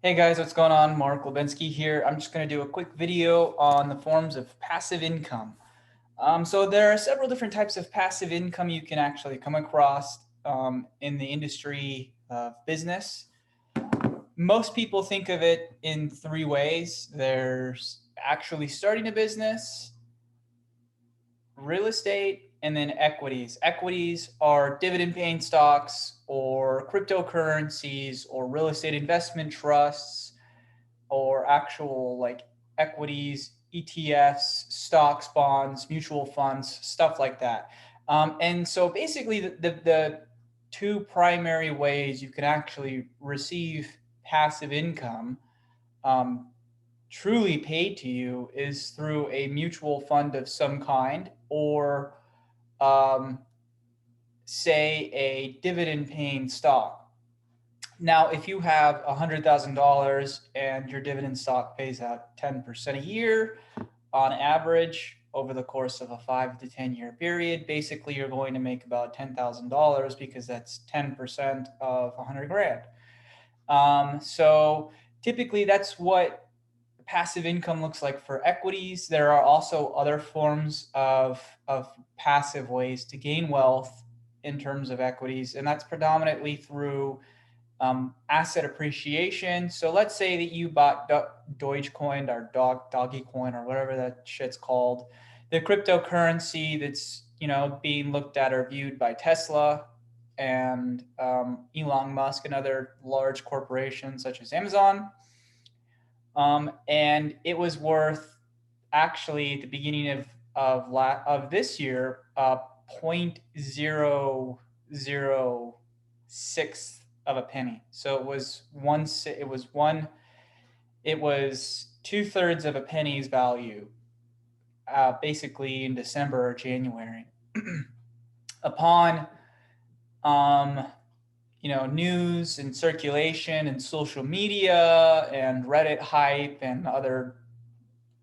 Hey guys, what's going on? Mark Lubinsky here. I'm just going to do a quick video on the forms of passive income. So there are several different types of passive income you can actually come across in the industry of business. Most people think of it in three ways. There's actually starting a business, real estate, and then equities. Equities are dividend paying stocks or cryptocurrencies or real estate investment trusts or actual like equities, ETFs, stocks, bonds, mutual funds, stuff like that. And so basically, the two primary ways you can actually receive passive income um, truly paid to you is through a mutual fund of some kind or, um, say, a dividend paying stock. Now, if you have $100,000 and your dividend stock pays out 10% a year on average over the course of a 5 to 10 year period, basically you're going to make about $10,000 because that's 10% of 100 grand. So typically that's what passive income looks like for equities. There are also other forms of passive ways to gain wealth in terms of equities, and that's predominantly through asset appreciation. So let's say that you bought Dogecoin or Doggy Coin or whatever that shit's called, the cryptocurrency that's being looked at or viewed by Tesla and Elon Musk and other large corporations such as Amazon. And it was worth actually at the beginning of this year 0.006 of a penny. So it was two-thirds of a penny's value, basically in December or January. Upon um, news and circulation and social media and Reddit hype and other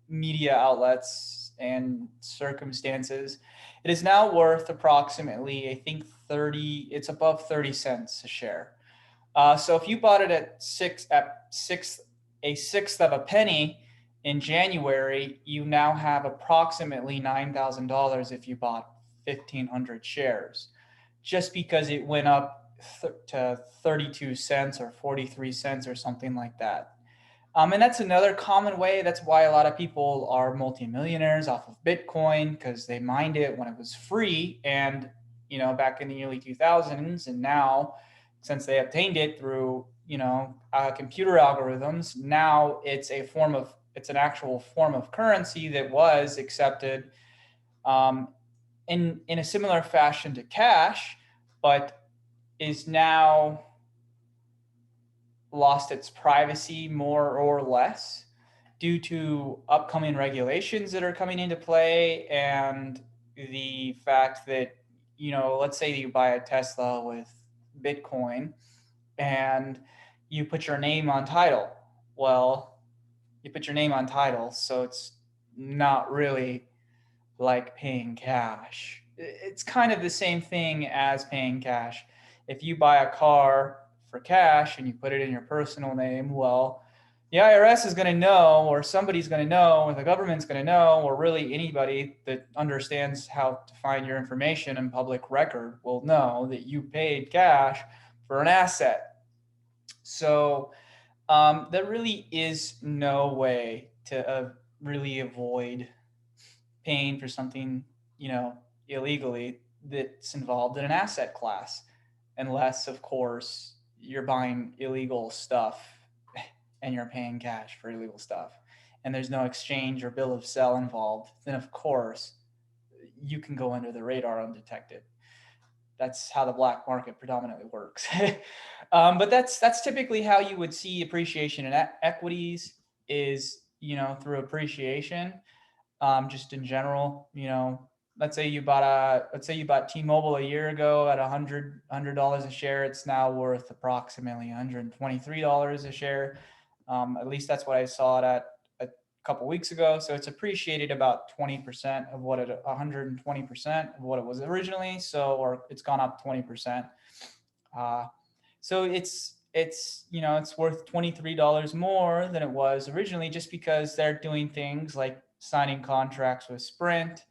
media outlets and circumstances, it is now worth approximately, I think, it's above 30 cents a share. So if you bought it a sixth of a penny in January, you now have approximately $9,000 if you bought 1,500 shares, just because it went up to 32 cents or 43 cents or something like that. And that's another common way. That's why a lot of people are multimillionaires off of Bitcoin because they mined it when it was free and, back in the early 2000s. And now, since they obtained it through, computer algorithms, now it's an actual form of currency that was accepted in a similar fashion to cash, but is now lost its privacy more or less due to upcoming regulations that are coming into play and the fact that, let's say you buy a Tesla with Bitcoin and you put your name on title. Well, you put your name on title, so it's not really like paying cash. It's kind of the same thing as paying cash. If you buy a car for cash and you put it in your personal name, well, the IRS is going to know, or somebody's going to know, or the government's going to know, or really anybody that understands how to find your information in public record will know that you paid cash for an asset. So there really is no way to really avoid paying for something, illegally that's involved in an asset class, unless, of course, you're buying illegal stuff and you're paying cash for illegal stuff and there's no exchange or bill of sale involved, then of course you can go under the radar undetected. That's how the black market predominantly works. But that's typically how you would see appreciation in equities is, through appreciation, just in general. Let's say you bought T-Mobile a year ago at $100 a share. It's now worth approximately $123 a share. At least that's what I saw it at a couple weeks ago. So it's appreciated about 20% of what it 120% of what it was originally. So, or it's gone up 20%. Uh, so it's worth $23 more than it was originally, just because they're doing things like signing contracts with Sprint.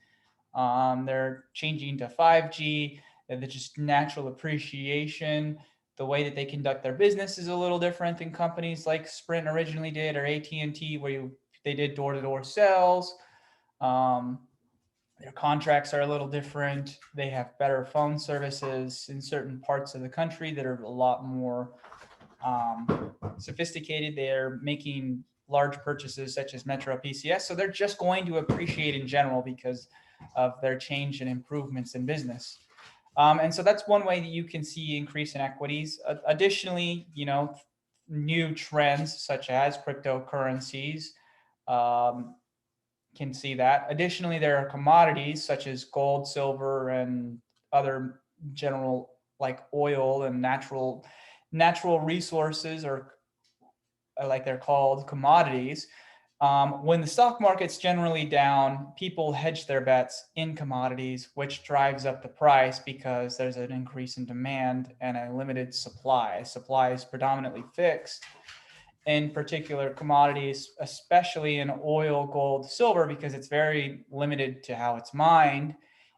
They're changing to 5G. And the just natural appreciation. The way that they conduct their business is a little different than companies like Sprint originally did, or AT&T, where they did door-to-door sales. Um, their contracts are a little different. They have better phone services in certain parts of the country that are a lot more sophisticated. They're making large purchases such as Metro PCS. So they're just going to appreciate in general because of their change and improvements in business. And so that's one way that you can see increase in equities. Additionally, new trends such as cryptocurrencies um, can see that. Additionally, there are commodities such as gold, silver, and other general like oil and natural resources, or like they're called commodities. When the stock market's generally down, people hedge their bets in commodities, which drives up the price because there's an increase in demand and a limited supply. Supply is predominantly fixed in particular commodities, especially in oil, gold, silver, because it's very limited to how it's mined,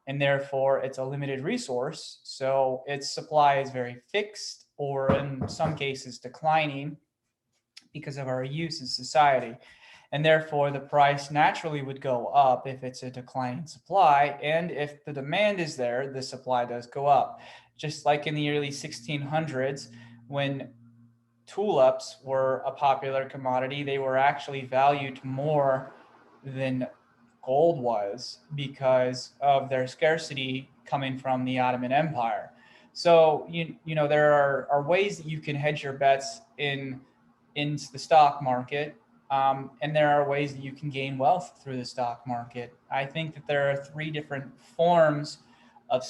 and therefore it's a limited resource. So its supply is very fixed, or in some cases declining, because of our use in society. And therefore, the price naturally would go up if it's a declining supply. And if the demand is there, the supply does go up. Just like in the early 1600s, when tulips were a popular commodity, they were actually valued more than gold was because of their scarcity coming from the Ottoman Empire. So there are ways that you can hedge your bets in the stock market, and there are ways that you can gain wealth through the stock market. I think that there are three different forms of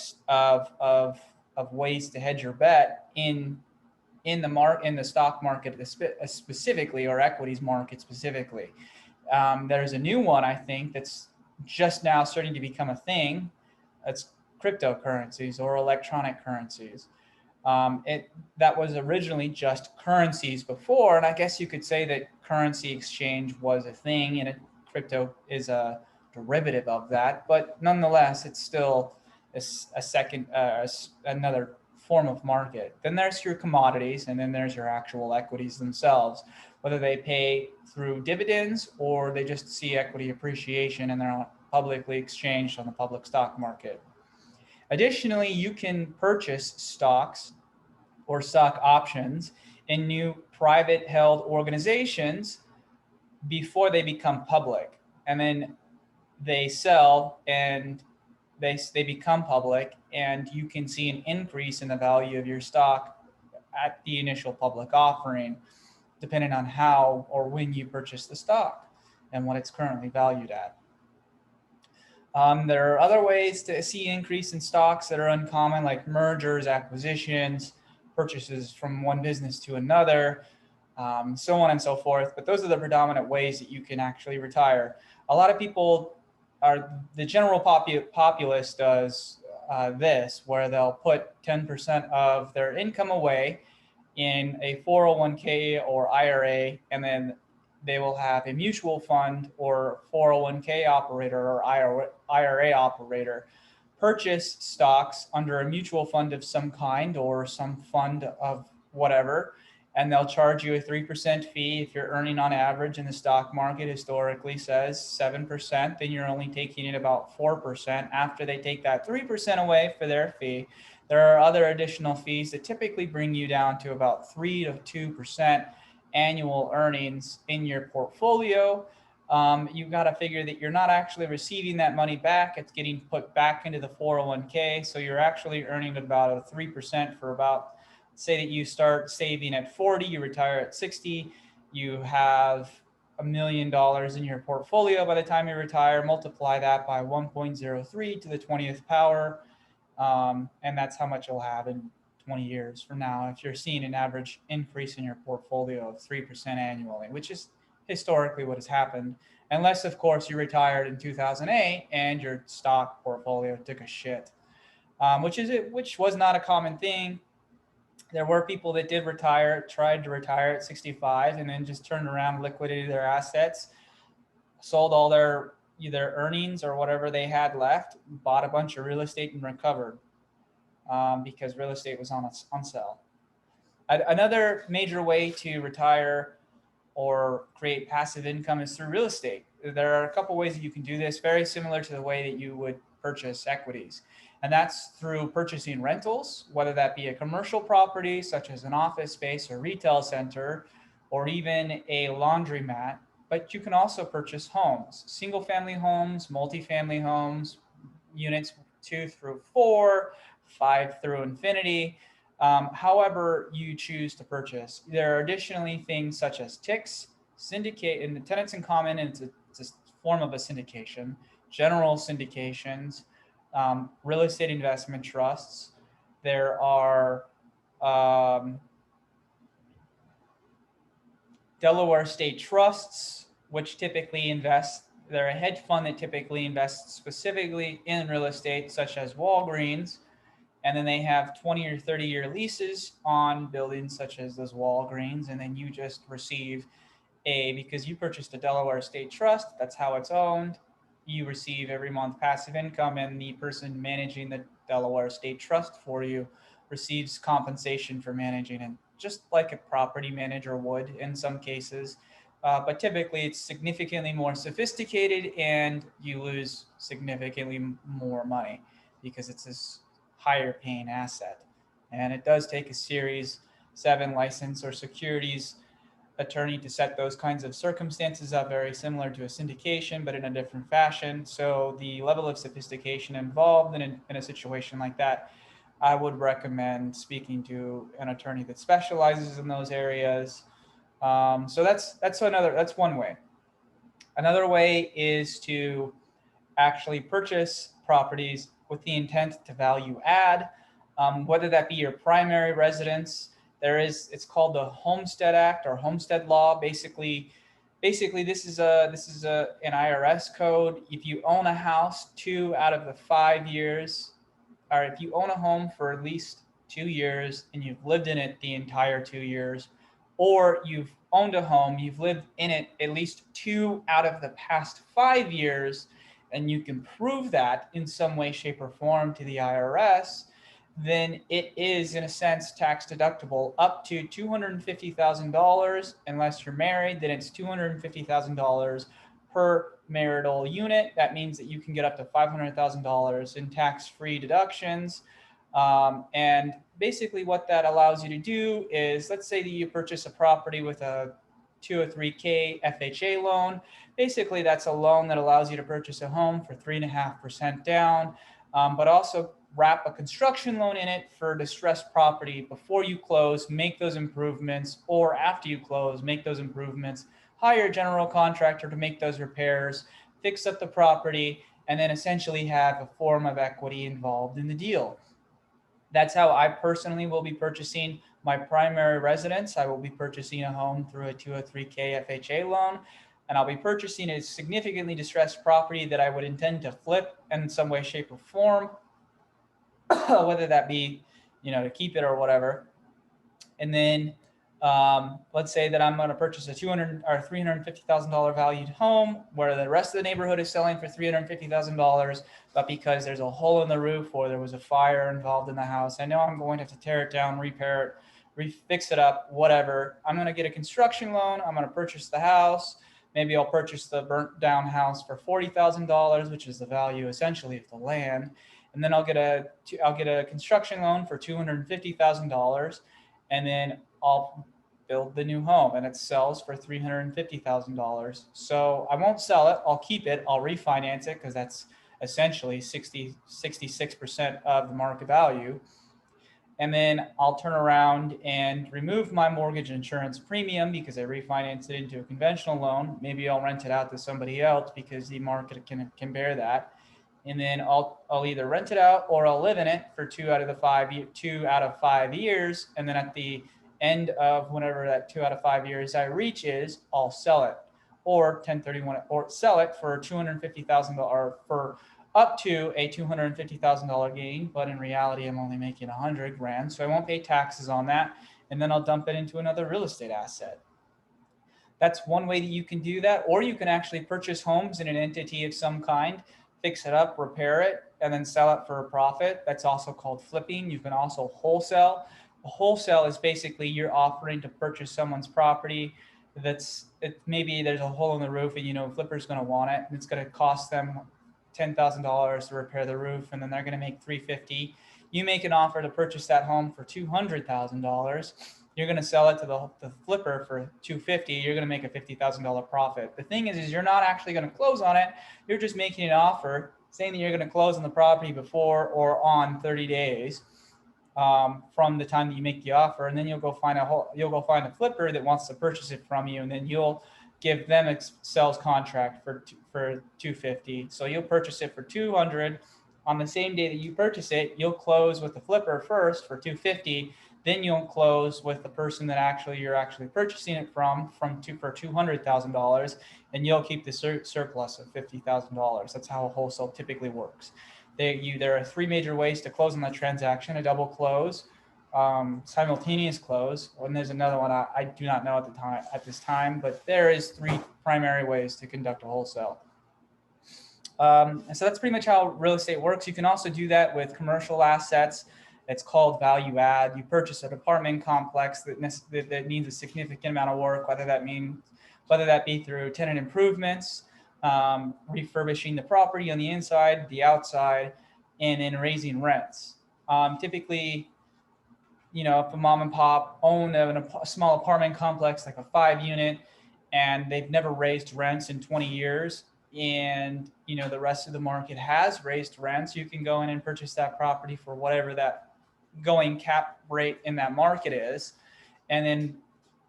of ways to hedge your bet in the stock market specifically, or equities market specifically. There's a new one, I think, that's just now starting to become a thing. It's cryptocurrencies, or electronic currencies. That was originally just currencies before, and I guess you could say that currency exchange was a thing, and crypto is a derivative of that. But nonetheless, it's still a second, another form of market. Then there's your commodities, and then there's your actual equities themselves, whether they pay through dividends or they just see equity appreciation and they're publicly exchanged on the public stock market. Additionally, you can purchase stocks or stock options in new private held organizations before they become public. And then they sell and they become public, and you can see an increase in the value of your stock at the initial public offering, depending on how or when you purchase the stock and what it's currently valued at. There are other ways to see increase in stocks that are uncommon, like mergers, acquisitions, purchases from one business to another, so on and so forth. But those are the predominant ways that you can actually retire. A lot of people the general populace does this, where they'll put 10% of their income away in a 401k or IRA, and then they will have a mutual fund or 401k operator or IRA operator purchase stocks under a mutual fund of some kind or some fund of whatever, and they'll charge you a 3% fee. If you're earning on average in the stock market, historically says 7%, then you're only taking in about 4%. After they take that 3% away for their fee, there are other additional fees that typically bring you down to about 3 to 2% annual earnings in your portfolio. You've got to figure that you're not actually receiving that money back. It's getting put back into the 401k. So you're actually earning about a 3% for about, say that you start saving at 40, you retire at 60, you have $1 million in your portfolio by the time you retire. Multiply that by 1.03 to the 20th power. And that's how much you'll have in 20 years from now, if you're seeing an average increase in your portfolio of 3% annually, which is historically what has happened, unless, of course, you retired in 2008 and your stock portfolio took a shit, which was not a common thing. There were people that did retire, tried to retire at 65, and then just turned around, liquidated their assets, sold all their either earnings or whatever they had left, bought a bunch of real estate and recovered, because real estate was on sale. Another major way to retire or create passive income is through real estate. There are a couple ways that you can do this, very similar to the way that you would purchase equities. And that's through purchasing rentals, whether that be a commercial property such as an office space or retail center, or even a laundromat. But you can also purchase homes, single family homes, multifamily homes, units 2 through 4, 5 through infinity. However you choose to purchase. There are additionally things such as TICs, syndicate, and the tenants in common, and it's a form of a syndication, general syndications, real estate investment trusts. There are Delaware state trusts, which typically invest. They're a hedge fund that typically invests specifically in real estate, such as Walgreens. And then they have 20 or 30-year leases on buildings such as those Walgreens. And then you just receive because you purchased a Delaware state trust, that's how it's owned. You receive every month passive income, and the person managing the Delaware state trust for you receives compensation for managing it, just like a property manager would in some cases. But typically, it's significantly more sophisticated, and you lose significantly more money because it's this higher paying asset. And it does take a Series 7 license or securities attorney to set those kinds of circumstances up, very similar to a syndication, but in a different fashion. So the level of sophistication involved in a situation like that, I would recommend speaking to an attorney that specializes in those areas. So that's one way. Another way is to actually purchase properties with the intent to value add, whether that be your primary residence. It's called the Homestead Act or Homestead Law. Basically this is an IRS code. If you own a house 2 out of the 5 years, or if you own a home for at least 2 years and you've lived in it the entire 2 years, or you've owned a home, you've lived in it at least 2 out of the past 5 years, and you can prove that in some way, shape, or form to the IRS, then it is, in a sense, tax deductible up to $250,000. Unless you're married, then it's $250,000 per marital unit. That means that you can get up to $500,000 in tax-free deductions. And basically what that allows you to do is, let's say that you purchase a property with a 203K FHA loan. Basically, that's a loan that allows you to purchase a home for 3.5% down, but also wrap a construction loan in it for distressed property before you close, make those improvements, or after you close, make those improvements, hire a general contractor to make those repairs, fix up the property, and then essentially have a form of equity involved in the deal. That's how I personally will be purchasing my primary residence. I will be purchasing a home through a 203K FHA loan, and I'll be purchasing a significantly distressed property that I would intend to flip in some way, shape, or form, whether that be, to keep it or whatever. And then let's say that I'm going to purchase a $200 or $350,000 valued home where the rest of the neighborhood is selling for $350,000, but because there's a hole in the roof or there was a fire involved in the house, I know I'm going to have to tear it down, repair it, fix it up, whatever. I'm going to get a construction loan. I'm going to purchase the house. Maybe I'll purchase the burnt down house for $40,000, which is the value essentially of the land. And then I'll get a construction loan for $250,000, and then I'll build the new home, and it sells for $350,000. So I won't sell it. I'll keep it. I'll refinance it because that's essentially 66% of the market value. And then I'll turn around and remove my mortgage insurance premium because I refinanced it into a conventional loan. Maybe I'll rent it out to somebody else because the market can bear that. And then I'll either rent it out or I'll live in it for 2 out of 5 years. And then at the end of whenever that 2 out of 5 years I reach is, I'll sell it or 1031 or sell it for $250,000 for up to a $250,000 gain, but in reality, I'm only making 100 grand. So I won't pay taxes on that. And then I'll dump it into another real estate asset. That's one way that you can do that. Or you can actually purchase homes in an entity of some kind, fix it up, repair it, and then sell it for a profit. That's also called flipping. You can also wholesale. A wholesale is basically you're offering to purchase someone's property maybe there's a hole in the roof and flipper's going to want it, and it's going to cost them $10,000 to repair the roof, and then they're going to make $350. You make an offer to purchase that home for $200,000. You're going to sell it to the flipper for $250. You're going to make a $50,000 profit. The thing is you're not actually going to close on it. You're just making an offer saying that you're going to close on the property before or on 30 days from the time that you make the offer, and then you'll go find a flipper that wants to purchase it from you, and then you'll give them a sales contract for $250. So you'll purchase it for $200. On the same day that you purchase it, you'll close with the flipper first for $250. Then you'll close with the person that you're actually purchasing it for $200,000, and you'll keep the surplus of $50,000. That's how a wholesale typically works. There are three major ways to close on the transaction: a double close, simultaneous close, and there's another one I do not know at this time, but there is three primary ways to conduct a wholesale. And so that's pretty much how real estate works. You can also do that with commercial assets. It's called value add. You purchase an apartment complex that needs a significant amount of work, whether that be through tenant improvements, refurbishing the property on the inside, the outside, and then raising rents. Typically, if a mom and pop own a small apartment complex, like a 5-unit, and they've never raised rents in 20 years, and the rest of the market has raised rents, you can go in and purchase that property for whatever that going cap rate in that market is, and then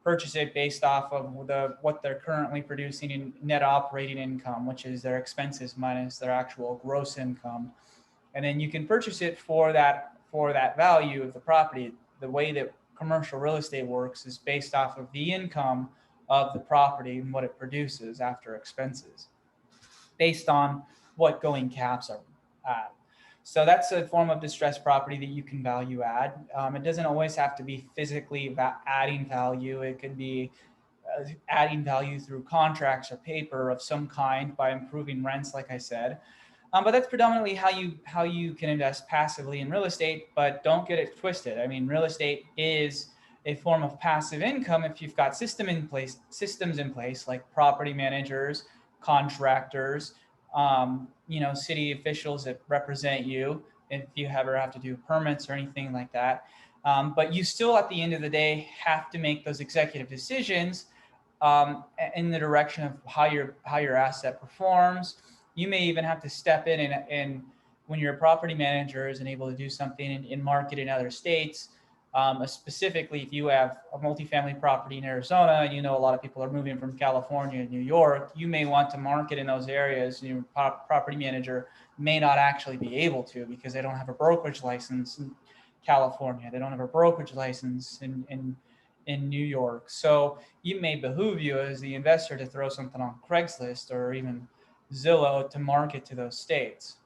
purchase it based off of what they're currently producing in net operating income, which is their expenses minus their actual gross income. And then you can purchase it for that value of the property. The way that commercial real estate works is based off of the income of the property and what it produces after expenses, based on what going caps are at. So that's a form of distressed property that you can value add. It doesn't always have to be physically adding value. It could be adding value through contracts or paper of some kind by improving rents, like I said. But that's predominantly how you can invest passively in real estate, but don't get it twisted. I mean, real estate is a form of passive income if you've got systems in place like property managers, contractors, city officials that represent you if you ever have to do permits or anything like that. But you still, at the end of the day, have to make those executive decisions in the direction of how your asset performs. You may even have to step in and when you're a property manager and able to do something in market in other states, specifically if you have a multifamily property in Arizona, a lot of people are moving from California and New York, you may want to market in those areas. Your property manager may not actually be able to because they don't have a brokerage license in California. They don't have a brokerage license in New York. So it may behoove you as the investor to throw something on Craigslist or even Zillow to market to those states.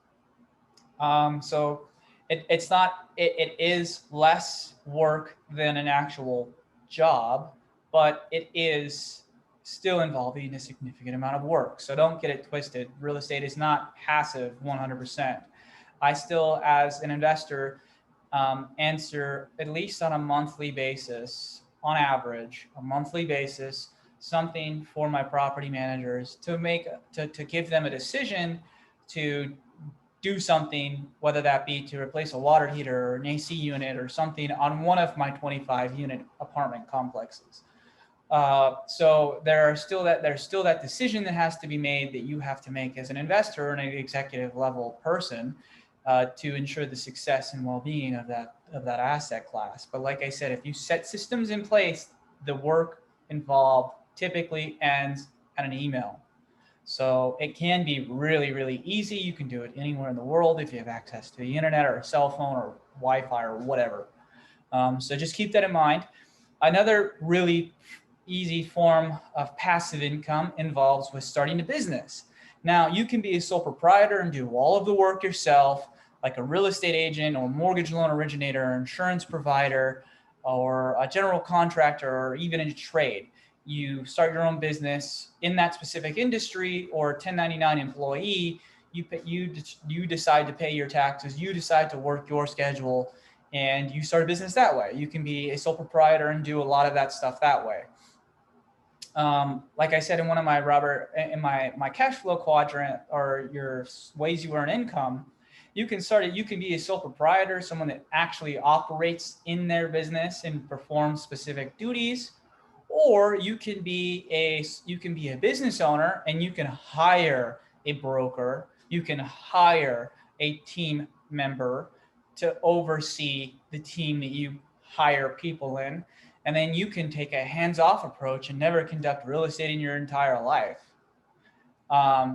So it is less work than an actual job, but it is still involving a significant amount of work. So don't get it twisted. Real estate is not passive 100%. I still, as an investor, answer at least on a monthly basis, on average, a monthly basis, something for my property managers to give them a decision to do something, whether that be to replace a water heater or an AC unit or something on one of my 25-unit apartment complexes. So there's still that decision that has to be made that you have to make as an investor and an executive level person to ensure the success and well-being of that asset class. But like I said, if you set systems in place, the work involved typically ends at an email. So it can be really, really easy. You can do it anywhere in the world if you have access to the internet or a cell phone or Wi-Fi or whatever. So just keep that in mind. Another really easy form of passive income involves with starting a business. Now, you can be a sole proprietor and do all of the work yourself, like a real estate agent or mortgage loan originator or insurance provider or a general contractor or even a trade. You start your own business in that specific industry, or 1099 employee. You decide to pay your taxes. You decide to work your schedule, and you start a business that way. You can be a sole proprietor and do a lot of that stuff that way. Like I said in one of my my cash flow quadrant, or your ways you earn income, you can be a sole proprietor, someone that actually operates in their business and performs specific duties, or you can be a business owner and you can hire a broker, you can hire a team member to oversee the team that you hire people in, and then you can take a hands-off approach and never conduct real estate in your entire life.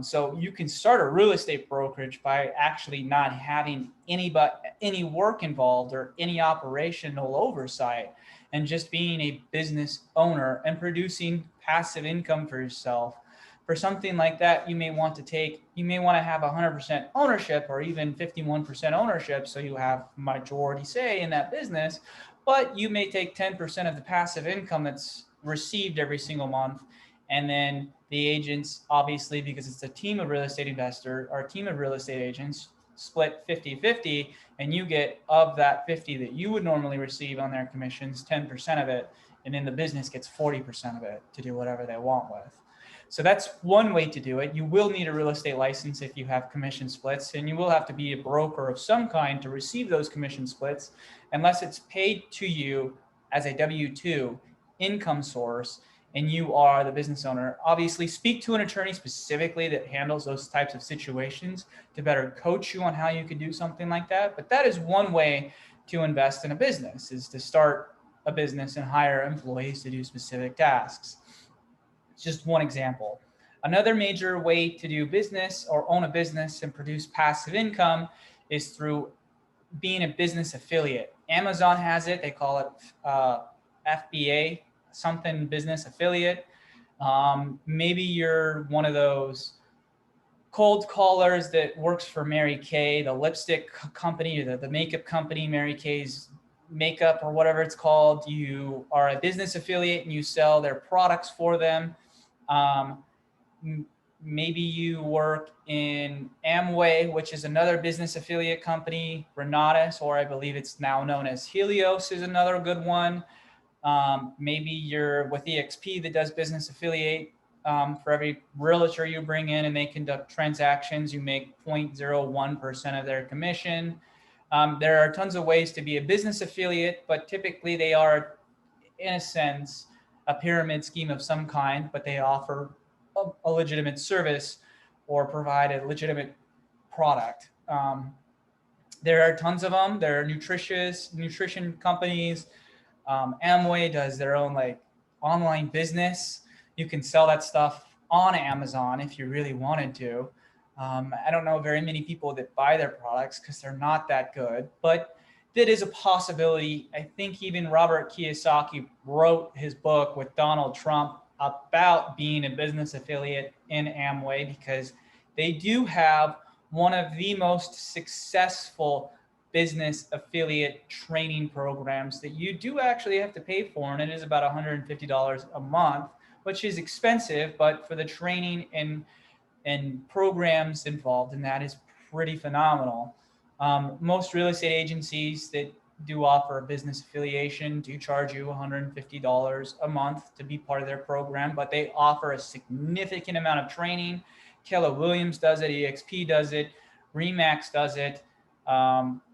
So you can start a real estate brokerage by actually not having any work involved or any operational oversight, and just being a business owner and producing passive income for yourself. For something like that, you may want to have 100% ownership or even 51% ownership, so you have majority say in that business, but you may take 10% of the passive income that's received every single month, and then the agents, obviously, because it's a team of real estate investors or a team of real estate agents, split 50-50, and you get, of that 50 that you would normally receive on their commissions, 10% of it, and then the business gets 40% of it to do whatever they want with. So that's one way to do it. You will need a real estate license if you have commission splits, and you will have to be a broker of some kind to receive those commission splits, unless it's paid to you as a W-2 income source and you are the business owner. Obviously, speak to an attorney specifically that handles those types of situations to better coach you on how you could do something like that. But that is one way to invest in a business, is to start a business and hire employees to do specific tasks. It's just one example. Another major way to do business or own a business and produce passive income is through being a business affiliate. Amazon has it. They call it FBA, something business affiliate. Maybe you're one of those cold callers that works for Mary Kay, the lipstick company, or the makeup company, Mary Kay's makeup or whatever it's called. You are a business affiliate and you sell their products for them. Maybe you work in Amway, which is another business affiliate company. Renatus, or I believe it's now known as Helios, is another good one. Maybe you're with EXP that does business affiliate. For every realtor you bring in and they conduct transactions, you make 0.01% of their commission. There are tons of ways to be a business affiliate, but typically they are, in a sense, a pyramid scheme of some kind, but they offer a legitimate service or provide a legitimate product. There are tons of them. There are nutrition companies. Amway does their own online business. You can sell that stuff on Amazon if you really wanted to. I don't know very many people that buy their products because they're not that good, but that is a possibility. I think even Robert Kiyosaki wrote his book with Donald Trump about being a business affiliate in Amway, because they do have one of the most successful business affiliate training programs that you do actually have to pay for, and it is about $150 a month, which is expensive, but for the training and programs involved in that is pretty phenomenal. Most real estate agencies that do offer business affiliation do charge you $150 a month to be part of their program, but they offer a significant amount of training. Keller Williams does it, EXP does it, RE/MAX does it.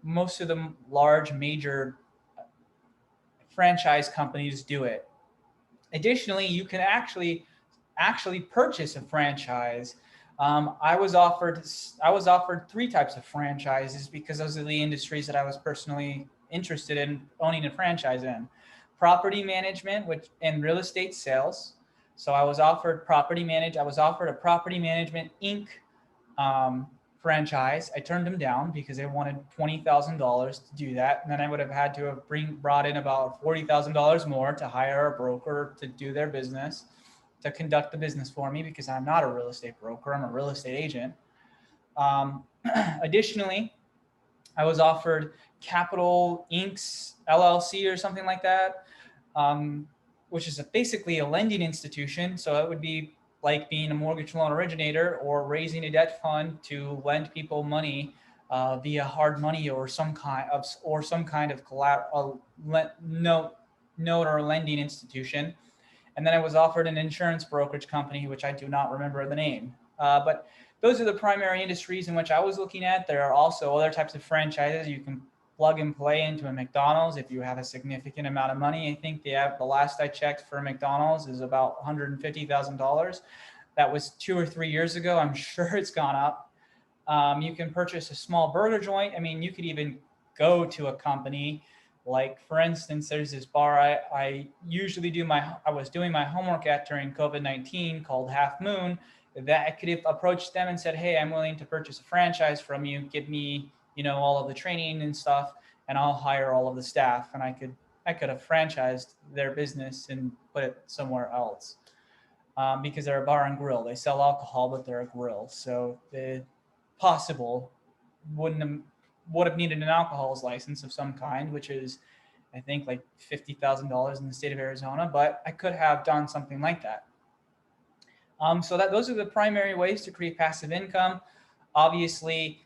Most of the large major franchise companies do it. Additionally, you can actually purchase a franchise. I was offered 3 types of franchises because those are the industries that I was personally interested in owning a franchise in: property management, and real estate sales. So I was offered a Property Management Inc. Franchise. I turned them down because they wanted $20,000 to do that, and then I would have had to have brought in about $40,000 more to hire a broker to do their business, to conduct the business for me because I'm not a real estate broker. I'm a real estate agent. Additionally, I was offered Capital Inc.'s LLC or something like that, which is basically a lending institution. So it would be like being a mortgage loan originator or raising a debt fund to lend people money via hard money or some kind of collateral note or lending institution. And then I was offered an insurance brokerage company, which I do not remember the name. But those are the primary industries in which I was looking at. There are also other types of franchises you can plug and play into a McDonald's if you have a significant amount of money. I think the last I checked for McDonald's is about $150,000. That was 2 or 3 years ago. I'm sure it's gone up. You can purchase a small burger joint. I mean, you could even go to a company. Like, for instance, there's this bar I was doing my homework at during COVID-19 called Half Moon, that I could have approached them and said, hey, I'm willing to purchase a franchise from you, give me, all of the training and stuff, and I'll hire all of the staff. And I could have franchised their business and put it somewhere else. Because they're a bar and grill. They sell alcohol, but they're a grill. So the possible would have needed an alcohol's license of some kind, which is, I think, like $50,000 in the state of Arizona, but I could have done something like that. So those are the primary ways to create passive income. Obviously,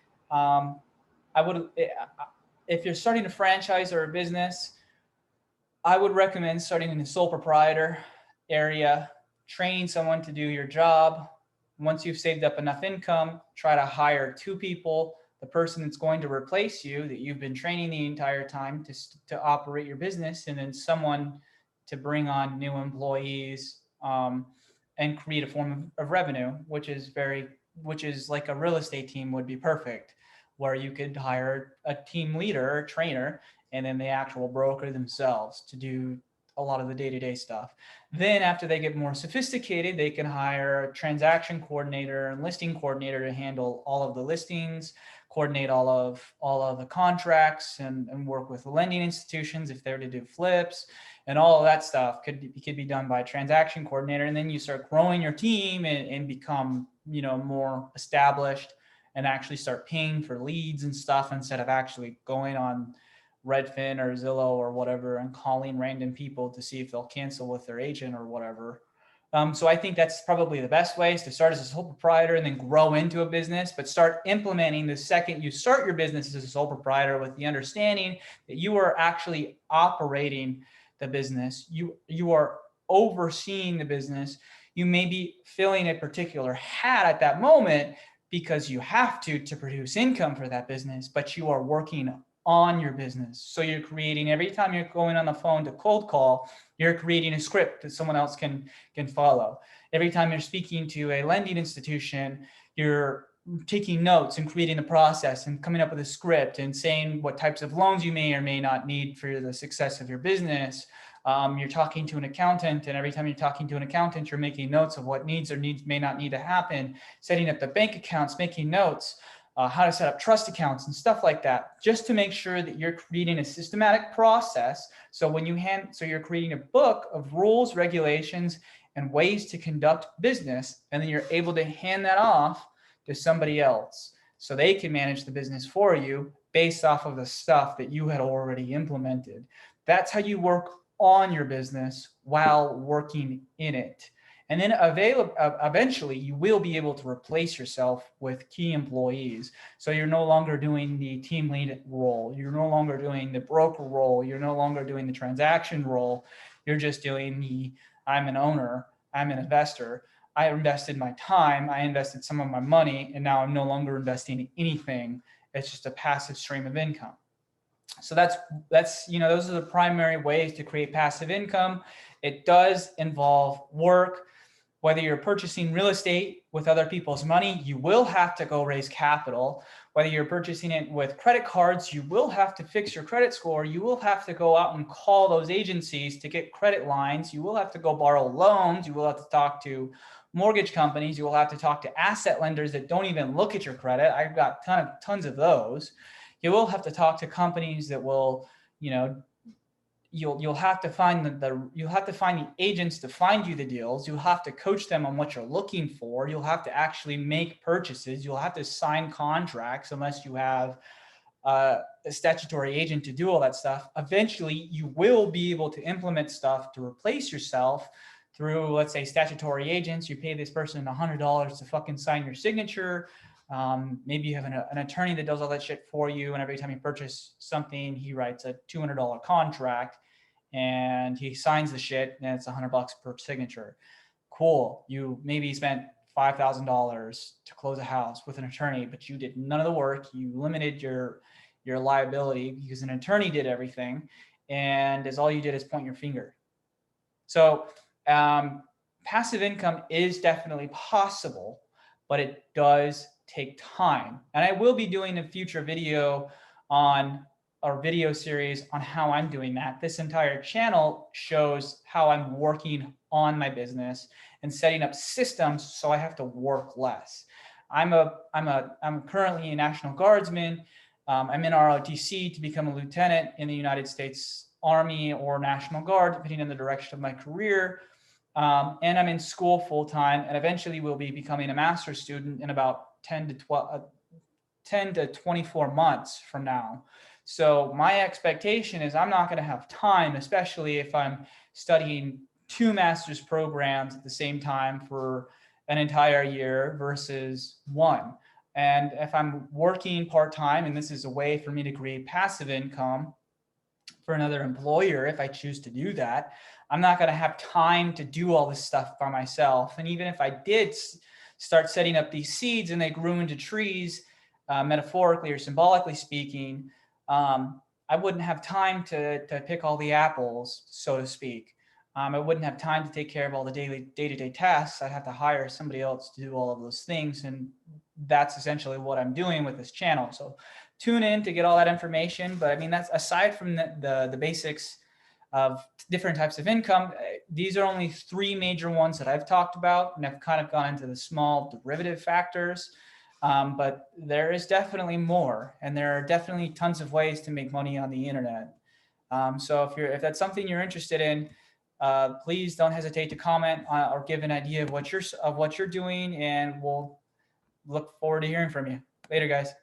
if you're starting a franchise or a business, I would recommend starting in the sole proprietor area, training someone to do your job. Once you've saved up enough income, try to hire 2 people, the person that's going to replace you that you've been training the entire time to operate your business, and then someone to bring on new employees and create a form of revenue, which is like a real estate team would be perfect, where you could hire a team leader or trainer and then the actual broker themselves to do a lot of the day-to-day stuff. Then after they get more sophisticated, they can hire a transaction coordinator and listing coordinator to handle all of the listings, coordinate all of the contracts, and work with the lending institutions if they're to do flips, and all of that stuff could be done by a transaction coordinator. And then you start growing your team and become more established and actually start paying for leads and stuff instead of actually going on Redfin or Zillow or whatever and calling random people to see if they'll cancel with their agent or whatever. So I think that's probably the best way, is to start as a sole proprietor and then grow into a business, but start implementing the second you start your business as a sole proprietor, with the understanding that you are actually operating the business. You are overseeing the business. You may be filling a particular hat at that moment because you have to produce income for that business, but you are working on your business. So you're creating, every time you're going on the phone to cold call, you're creating a script that someone else can follow. Every time you're speaking to a lending institution, you're taking notes and creating a process and coming up with a script and saying what types of loans you may or may not need for the success of your business. You're talking to an accountant, and every time you're talking to an accountant, you're making notes of what needs may not need to happen, setting up the bank accounts, making notes, how to set up trust accounts and stuff like that, just to make sure that you're creating a systematic process. So you're creating a book of rules, regulations, and ways to conduct business, and then you're able to hand that off to somebody else so they can manage the business for you based off of the stuff that you had already implemented. That's how you work on your business while working in it. And then eventually you will be able to replace yourself with key employees. So you're no longer doing the team lead role. You're no longer doing the broker role. You're no longer doing the transaction role. You're just doing I'm an owner, I'm an investor. I invested my time, I invested some of my money, and now I'm no longer investing anything. It's just a passive stream of income. So that's those are the primary ways to create passive income. It does involve work. Whether you're purchasing real estate with other people's money, you will have to go raise capital. Whether you're purchasing it with credit cards, you will have to fix your credit score. You will have to go out and call those agencies to get credit lines. You will have to go borrow loans. You will have to talk to mortgage companies. You will have to talk to asset lenders that don't even look at your credit. I've got tons of those. You will have to talk to companies that will, you'll have to find you'll have to find the agents to find you the deals. You'll have to coach them on what you're looking for. You'll have to actually make purchases. You'll have to sign contracts unless you have a statutory agent to do all that stuff. Eventually, you will be able to implement stuff to replace yourself through, let's say, statutory agents. You pay this person $100 to fucking sign your signature. Maybe you have an attorney that does all that shit for you, and every time you purchase something, he writes a $200 contract and he signs the shit, and it's $100 per signature. Cool. You maybe spent $5,000 to close a house with an attorney, but you did none of the work. You limited your liability because an attorney did everything, and as all you did is point your finger. So passive income is definitely possible, but it does take time. And I will be doing a future video on our video series on how I'm doing that. This entire channel shows how I'm working on my business and setting up systems so I have to work less. I'm currently a National Guardsman. I'm in ROTC to become a lieutenant in the United States Army or National Guard, depending on the direction of my career. And I'm in school full time, and eventually will be becoming a master's student in about 10 to 24 months from now. So my expectation is I'm not going to have time, especially if I'm studying 2 master's programs at the same time for an entire year versus 1. And if I'm working part-time, and this is a way for me to create passive income for another employer, if I choose to do that, I'm not going to have time to do all this stuff by myself. And even if I did start setting up these seeds and they grew into trees, metaphorically or symbolically speaking, I wouldn't have time to pick all the apples, so to speak. I wouldn't have time to take care of all the day-to-day tasks. I'd have to hire somebody else to do all of those things. And that's essentially what I'm doing with this channel. So tune in to get all that information. But I mean, that's aside from the basics of different types of income. These are only 3 major ones that I've talked about, and I've kind of gone into the small derivative factors. But there is definitely more, and there are definitely tons of ways to make money on the internet. So if that's something you're interested in, please don't hesitate to comment or give an idea of what you're doing, and we'll look forward to hearing from you. Later, guys.